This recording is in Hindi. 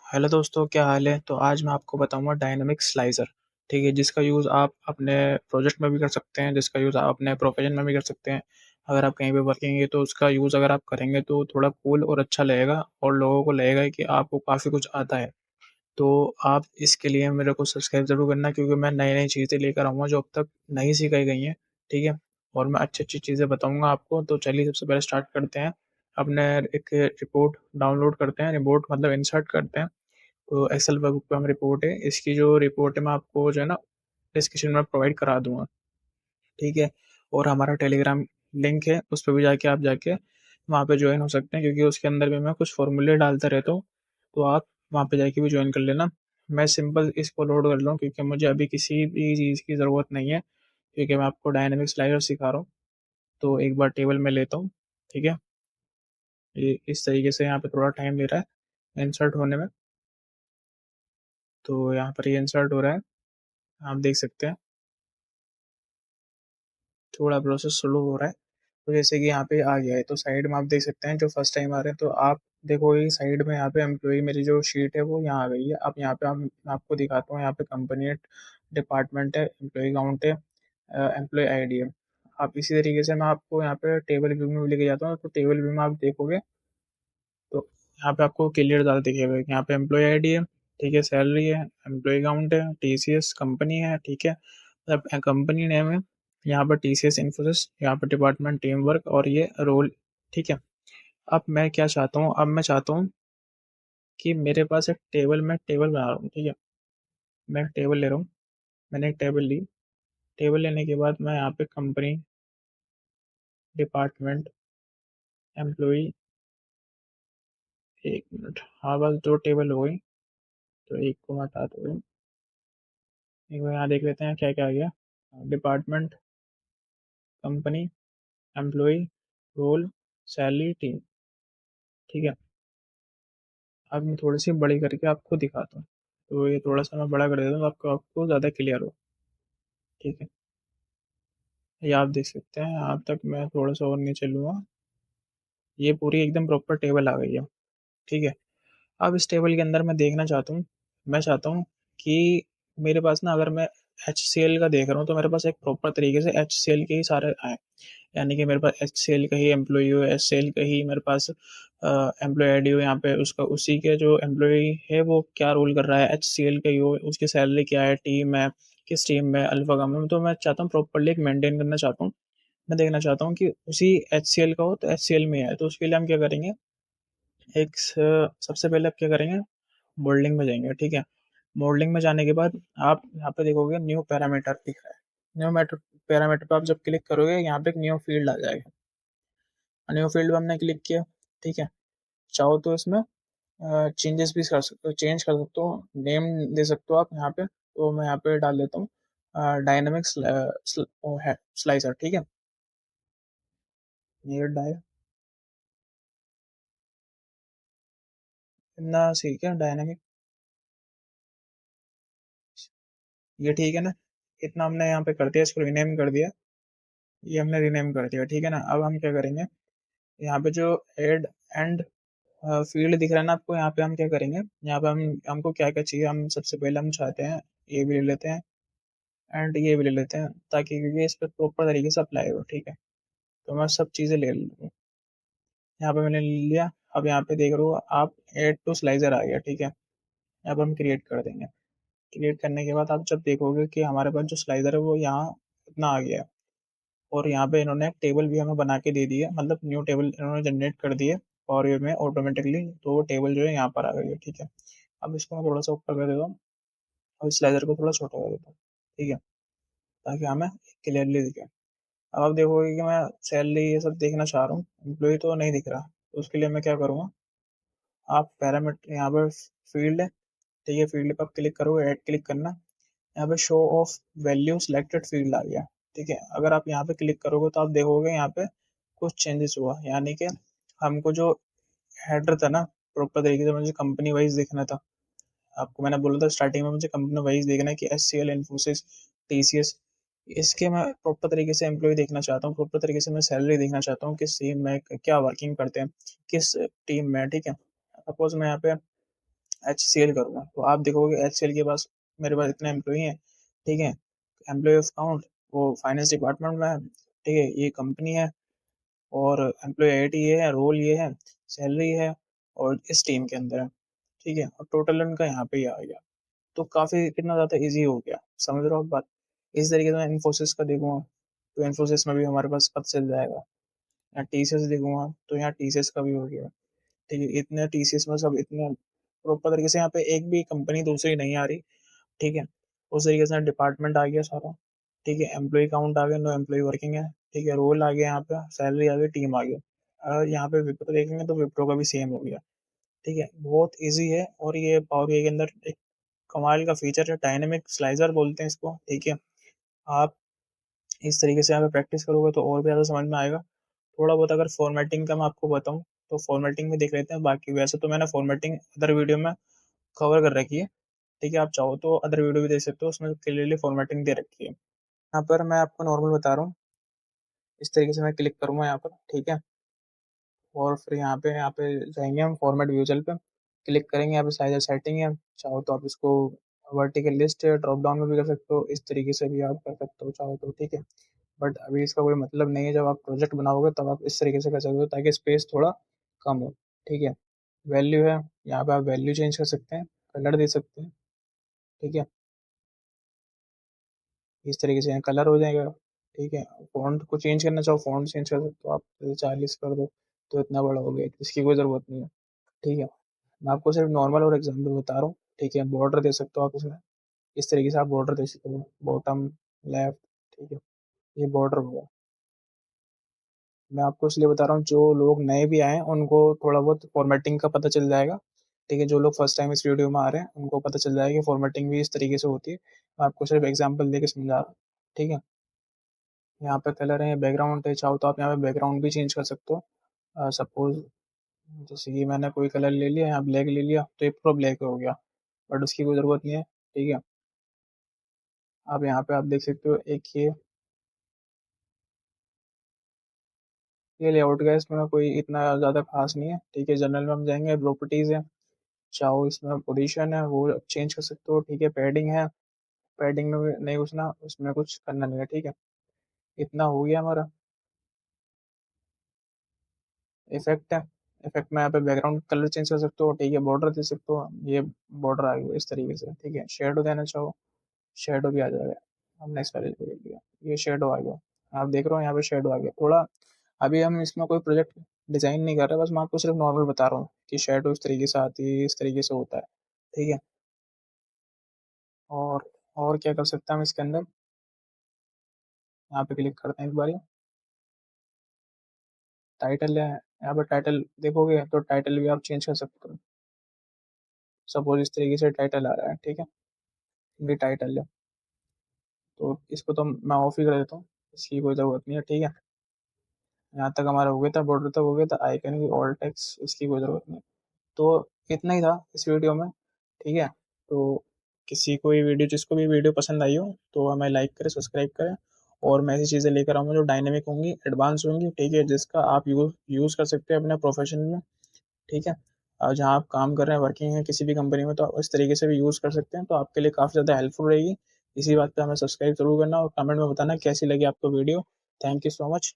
हेलो दोस्तों, क्या हाल है। तो आज मैं आपको बताऊंगा डायनामिक स्लाइसर। ठीक है, जिसका यूज़ आप अपने प्रोजेक्ट में भी कर सकते हैं, जिसका यूज़ आप अपने प्रोफेशन में भी कर सकते हैं। अगर आप कहीं पे वर्किंग है तो उसका यूज़ अगर आप करेंगे तो थोड़ा कूल और अच्छा लगेगा और लोगों को लगेगा कि आपको काफ़ी कुछ आता है। तो आप इसके लिए मेरे को सब्सक्राइब ज़रूर करना, क्योंकि मैं नई नई चीज़ें लेकर आऊँगा जो अब तक नहीं सिखाई गई हैं। ठीक है, और मैं अच्छी अच्छी चीज़ें बताऊँगा आपको। तो चलिए सबसे पहले स्टार्ट करते हैं। अपने एक रिपोर्ट डाउनलोड करते हैं, रिपोर्ट मतलब इंसर्ट करते हैं। तो एक्सेल वर्कबुक पे हम रिपोर्ट है, इसकी जो रिपोर्ट है मैं आपको जो है ना डिस्क्रिप्शन में प्रोवाइड करा दूंगा। ठीक है, और हमारा टेलीग्राम लिंक है, उस पर भी जाके आप जाके वहाँ पे ज्वाइन हो सकते हैं, क्योंकि उसके अंदर भी मैं कुछ फॉर्मूले डालता रहता हूँ। तो आप वहाँ पे जाके भी ज्वाइन कर लेना। मैं सिंपल इसको लोड कर लूँ, क्योंकि मुझे अभी किसी भी चीज़ की ज़रूरत नहीं है, क्योंकि मैं आपको डायनेमिक स्लाइडर सिखा रहा हूँ। तो एक बार टेबल में लेता हूँ। ठीक है, ये इस तरीके से यहाँ पे थोड़ा टाइम ले रहा है इंसर्ट होने में। तो यहाँ पर ये इंसर्ट हो रहा है, आप देख सकते हैं। थोड़ा प्रोसेस स्लो हो रहा है। तो जैसे कि यहाँ पे आ गया है, तो साइड में आप देख सकते हैं, जो फर्स्ट टाइम आ रहे हैं तो आप देखोगे साइड में यहाँ पे एम्प्लॉय मेरी जो शीट है वो यहाँ आ गई है। अब यहाँ पे मैं आपको दिखाता हूँ, यहाँ पे कंपनी है, डिपार्टमेंट है, एम्प्लॉय काउंट है, एम्प्लॉय आईडी है। आप इसी तरीके से मैं आपको यहाँ पे टेबल व्यू में लेके जाता हूँ। तो टेबल व्यू में आप देखोगे तो यहाँ पे आपको क्लियर ज़्यादा दिखेगा कि यहाँ पे एम्प्लॉय आईडी है, ठीक है, सैलरी है, एम्प्लॉय काउंट है, टीसीएस कंपनी है, ठीक है, मतलब कंपनी नेम है, यहाँ पर टीसीएस इन्फोसिस, यहाँ पर डिपार्टमेंट टीम वर्क और ये रोल। ठीक है, अब मैं क्या चाहता हूँ, अब मैं चाहता हूँ कि मेरे पास एक टेबल, मैं टेबल बना रहा हूँ। ठीक है, मैं एक टेबल ले रहा हूँ। मैंने एक टेबल ली। टेबल लेने के बाद मैं यहाँ पे कंपनी, डिपार्टमेंट, एम्प्लॉय, एक मिनट, हाँ बस दो टेबल हो गई। तो एक को हटा दो, एक बार यहाँ देख लेते हैं क्या क्या आ गया। Department, company, employ, role, salary, team. ठीक है, अब मैं थोड़ी सी बड़ी करके आपको दिखाता हूँ। तो ये थोड़ा सा मैं बड़ा कर देता हूँ, आपको आपको ज़्यादा क्लियर हो। ठीक है, ये आप देख सकते हैं। यहाँ तक मैं थोड़ा सा और नीचे लूँगा, ये पूरी एकदम प्रॉपर टेबल आ गई है। ठीक है, अब इस टेबल के अंदर मैं देखना चाहता हूँ, मैं चाहता हूँ कि मेरे पास ना, अगर मैं एच सी एल का देख रहा हूँ तो मेरे पास एक प्रॉपर तरीके से एच सी एल के ही सारे आए। यानी कि मेरे पास एच सी एल का ही एम्प्लॉई हो, एच सी एल का ही मेरे पास एम्प्लॉय आई डी हो, यहाँ पे उसका उसी के जो एम्प्लॉय है वो क्या रोल कर रहा है, एच सी एल का ही हो, उसकी सैलरी क्या है, टीम है, किस टीम में, अल्फा का में। तो मैं चाहता हूँ प्रॉपरली एक मेंटेन करना चाहता हूँ। मैं देखना चाहता हूँ कि उसी एच सी एल का हो तो एच सी एल में है। तो उसके लिए हम क्या करेंगे, सबसे पहले आप क्या करेंगे, मोल्डिंग में जाएंगे। ठीक है, मोल्डिंग में जाने के बाद आप यहाँ पे देखोगे न्यू पैरामीटर दिख रहा है। न्यू मैटर पैरामीटर पे आप जब क्लिक करोगे, यहाँ पे एक न्यू फील्ड आ जाएगा। न्यू फील्ड पे हमने क्लिक किया। ठीक है, चाहो तो इसमें चेंजेस भी कर सकते हो, चेंज कर सकते हो, नेम दे सकते हो आप यहाँ पे। तो मैं यहाँ पे डाल देता हूँ डायनेमिक स्लाइसर। ठीक है, ये ना ठीक है, डायनेमिक, ये ठीक है ना। इतना हमने यहाँ पे कर दिया, इसको रीनेम कर दिया। ये हमने रीनेम कर दिया, ठीक है ना। अब हम क्या करेंगे, यहाँ पे जो एड एंड फील्ड दिख रहा है ना आपको, यहाँ पे हम क्या करेंगे, यहाँ पे हम हमको क्या क्या चाहिए, हम सबसे पहले हम चाहते हैं ये भी ले लेते हैं एंड ये भी ले लेते हैं, ताकि क्योंकि इस पर प्रॉपर तरीके से अप्लाई हो। ठीक है, तो मैं सब चीज़ें ले लूँगा। यहाँ पे मैंने ले लिया। अब यहाँ पे देख रहे हो आप, एड टू स्लाइजर आ गया। ठीक है, यहाँ पे हम क्रिएट कर देंगे। क्रिएट करने के बाद आप जब देखोगे कि हमारे पास जो स्लाइजर है वो यहाँ इतना आ गया है, और यहाँ पे इन्होंने एक टेबल भी हमें बना के दे दी है, मतलब न्यू टेबल इन्होंने जनरेट कर दी है और ये में ऑटोमेटिकली, तो वो टेबल जो है यहाँ पर आ गई है। ठीक है, अब इसको मैं थोड़ा सा ऊपर कर देता हूँ और स्लाइडर को थोड़ा छोटा कर देता हूँ। ठीक है, ताकि हमें क्लियरली दिखे। अब आप देखोगे कि मैं सैलरी ये सब देखना चाह रहा हूँ, एम्प्लॉय तो नहीं दिख रहा। तो उसके लिए मैं क्या करूँगा, आप पैरामीटर यहाँ पर फील्ड है, ठीक है, फील्ड पर आप क्लिक करोगे, ऐड क्लिक करना, यहाँ पे show of value selected field आ गया। ठीक है, अगर आप यहाँ पे क्लिक करोगे तो आप देखोगे यहाँ पे कुछ चेंजेस हुआ। यानी कि हमको जो हेडर था ना, प्रॉपर तरीके से मुझे कंपनी वाइज देखना था। आपको मैंने बोला था स्टार्टिंग में मुझे कंपनी वाइज देखना है कि एच सी एल, इन्फोसिस, टीसीएस, इसके मैं प्रॉपर तरीके से एम्प्लॉय देखना चाहता हूँ, प्रॉपर तरीके से मैं सैलरी देखना चाहता हूँ, किस टीम में क्या वर्किंग करते हैं, किस टीम में। ठीक है, सपोज मैं यहाँ पे HCL करूँगा, तो आप देखोगे HCL के पास मेरे पास इतने एम्प्लॉई हैं, ठीक है? एम्प्लॉई ऑफ काउंट वो फाइनेंस डिपार्टमेंट में है, ठीक है? ये कंपनी है और एम्प्लॉई आईडी ये है, रोल ये है, सैलरी है और इस टीम के अंदर है, ठीक है? और टोटल उनका यहाँ पे ही आ गया। तो काफ़ी कितना ज़्यादा ईज़ी हो गया, समझ रहे हो आप बात? इस तरीके से मैं इन्फोसिस का देखूँगा, तो इन्फोसिस में भी हमारे पास पता चल जाएगा। यहाँ टीसीएस देखूँगा, तो यहाँ टीसीएस का भी हो गया, ठीक है? इतने टीसीएस में सब इतने प्रॉपर तरीके से यहाँ पे एक भी कंपनी दूसरी नहीं आ रही, ठीक है? उस तरीके से डिपार्टमेंट आ गया सारा, ठीक है? एम्प्लॉयी काउंट आ गया, नो एम्प्लॉयी वर्किंग है, ठीक है? रोल आ गया यहाँ पे, सैलरी आ गई, टीम आ गया। अगर यहाँ पे विप्रो देखेंगे तो विप्रो का भी सेम हो गया, ठीक है? बहुत ईज़ी है और ये पावर बीआई के अंदर एक कमाल का फीचर है, डायनामिक स्लाइसर बोलते हैं इसको, ठीक है? आप इस तरीके से यहाँ पे प्रैक्टिस करोगे तो और भी ज़्यादा समझ में आएगा। थोड़ा बहुत अगर फॉर्मेटिंग का मैं आपको बताऊँ, तो फॉर्मेटिंग भी देख लेते हैं, बाकी वैसे तो मैंने फॉर्मेटिंग अदर वीडियो में कवर कर रखी है, ठीक है? आप चाहो तो अदर वीडियो भी देख सकते हो, उसमें क्लियरली फॉर्मेटिंग दे रखी है। यहाँ पर मैं आपको नॉर्मल बता रहा हूँ, इस तरीके से मैं क्लिक करूँगा यहाँ पर, ठीक है? और फिर यहाँ पे जाएँगे हम फॉर्मेट व्यूजल पे, क्लिक करेंगे, यहाँ पे साइज़ सेटिंग है, चाहो तो आप इसको वर्टिकल लिस्ट ड्रॉप डाउन में भी कर सकते हो, इस तरीके से भी आप कर सकते हो चाहो तो, ठीक है? बट अभी इसका कोई मतलब नहीं है, जब आप प्रोजेक्ट बनाओगे तब आप इस तरीके से कर सकते हो ताकि स्पेस थोड़ा कम हो, ठीक है? वैल्यू है, यहाँ पे आप वैल्यू चेंज कर सकते हैं, कलर दे सकते हैं, ठीक है? इस तरीके से यहाँ कलर हो जाएगा, ठीक है? फ़ॉन्ट को चेंज करना चाहो फ़ॉन्ट चेंज कर सकते हो आप, जैसे 40 कर दो, तो इतना बड़ा हो गया, इसकी कोई ज़रूरत नहीं है, ठीक है? मैं आपको सिर्फ नॉर्मल और एग्ज़ाम्पल बता रहा हूँ, ठीक है? बॉर्डर दे सकते हो आप इसमें, इस तरीके से आप बॉर्डर दे सकते हो, बॉटम, लेफ्ट, ठीक है? ये बॉर्डर हुआ। मैं आपको इसलिए बता रहा हूँ, जो लोग नए भी आए हैं उनको थोड़ा बहुत फॉर्मेटिंग का पता चल जाएगा, ठीक है? जो लोग फर्स्ट टाइम इस वीडियो में आ रहे हैं उनको पता चल जाएगा कि फॉर्मेटिंग भी इस तरीके से होती है। मैं आपको सिर्फ एग्जांपल देके समझा रहा हूँ, ठीक है? यहाँ पे कलर है, बैकग्राउंड है, चाहो तो आप यहाँ पे बैकग्राउंड भी चेंज कर सकते हो। सपोज जैसे कि मैंने कोई कलर ले लिया, यहाँ ब्लैक ले लिया, तो ये पूरा ब्लैक हो गया, बट उसकी कोई ज़रूरत नहीं है, ठीक है? अब यहाँ पे आप देख सकते हो एक ये लेआउट का, इसमें कोई इतना ज़्यादा खास नहीं है, ठीक है? जनरल में हम जाएंगे, प्रॉपर्टीज़ है, चाहो इसमें पोजीशन है वो चेंज कर सकते हो, ठीक है? पैडिंग है, पैडिंग में भी नहीं घुसना, उसमें कुछ करना नहीं है, ठीक है? इतना हो गया हमारा। इफेक्ट है, इफेक्ट में यहाँ पे बैकग्राउंड कलर चेंज कर सकते हो, ठीक है? बॉर्डर दे सकते हो, ये बॉर्डर आ गया इस तरीके से, ठीक है? शेडो देना चाहो, शेडो भी आ जाएगा। हमने इस वाले को देख लिया, ये शेडो आ गया, आप देख रहे हो यहाँ पे शेडो आ गया थोड़ा। अभी हम इसमें कोई प्रोजेक्ट डिजाइन नहीं कर रहे, बस मैं आपको सिर्फ नॉर्मल बता रहा हूँ कि शेडो इस तरीके से आती है, इस तरीके से होता है, ठीक है? और और क्या कर सकते हैं हम इसके अंदर, यहाँ पे क्लिक करते हैं एक बारी, टाइटल है, यहाँ पर टाइटल देखोगे तो टाइटल भी आप चेंज कर सकते हो। सपोज इस तरीके से टाइटल आ रहा है, ठीक है? ये टाइटल है, तो इसको तो मैं ऑफ ही कर देता हूँ, इसकी कोई ज़रूरत नहीं है, ठीक है? यहाँ तक हमारा हो गया था, बॉर्डर तक हो गया था, आइकन की ऑल टेक्स्ट इसकी कोई ज़रूरत नहीं। तो इतना ही था इस वीडियो में, ठीक है? तो किसी को ये वीडियो जिसको भी वीडियो पसंद आई हो तो हमें लाइक करें, सब्सक्राइब करें, और मैं ऐसी चीज़ें लेकर आऊँगा जो डायनेमिक होंगी, एडवांस होंगी, ठीक है? जिसका आप यूज़ कर सकते हैं अपने प्रोफेशन में, ठीक है? जहाँ आप काम कर रहे हैं, वर्किंग है किसी भी कंपनी में, तो आप इस तरीके से भी यूज़ कर सकते हैं, तो आपके लिए काफ़ी ज़्यादा हेल्पफुल रहेगी। इसी बात पे हमें सब्सक्राइब ज़रूर करना और कमेंट में बताना कैसी लगी आपको video. Thank you so much.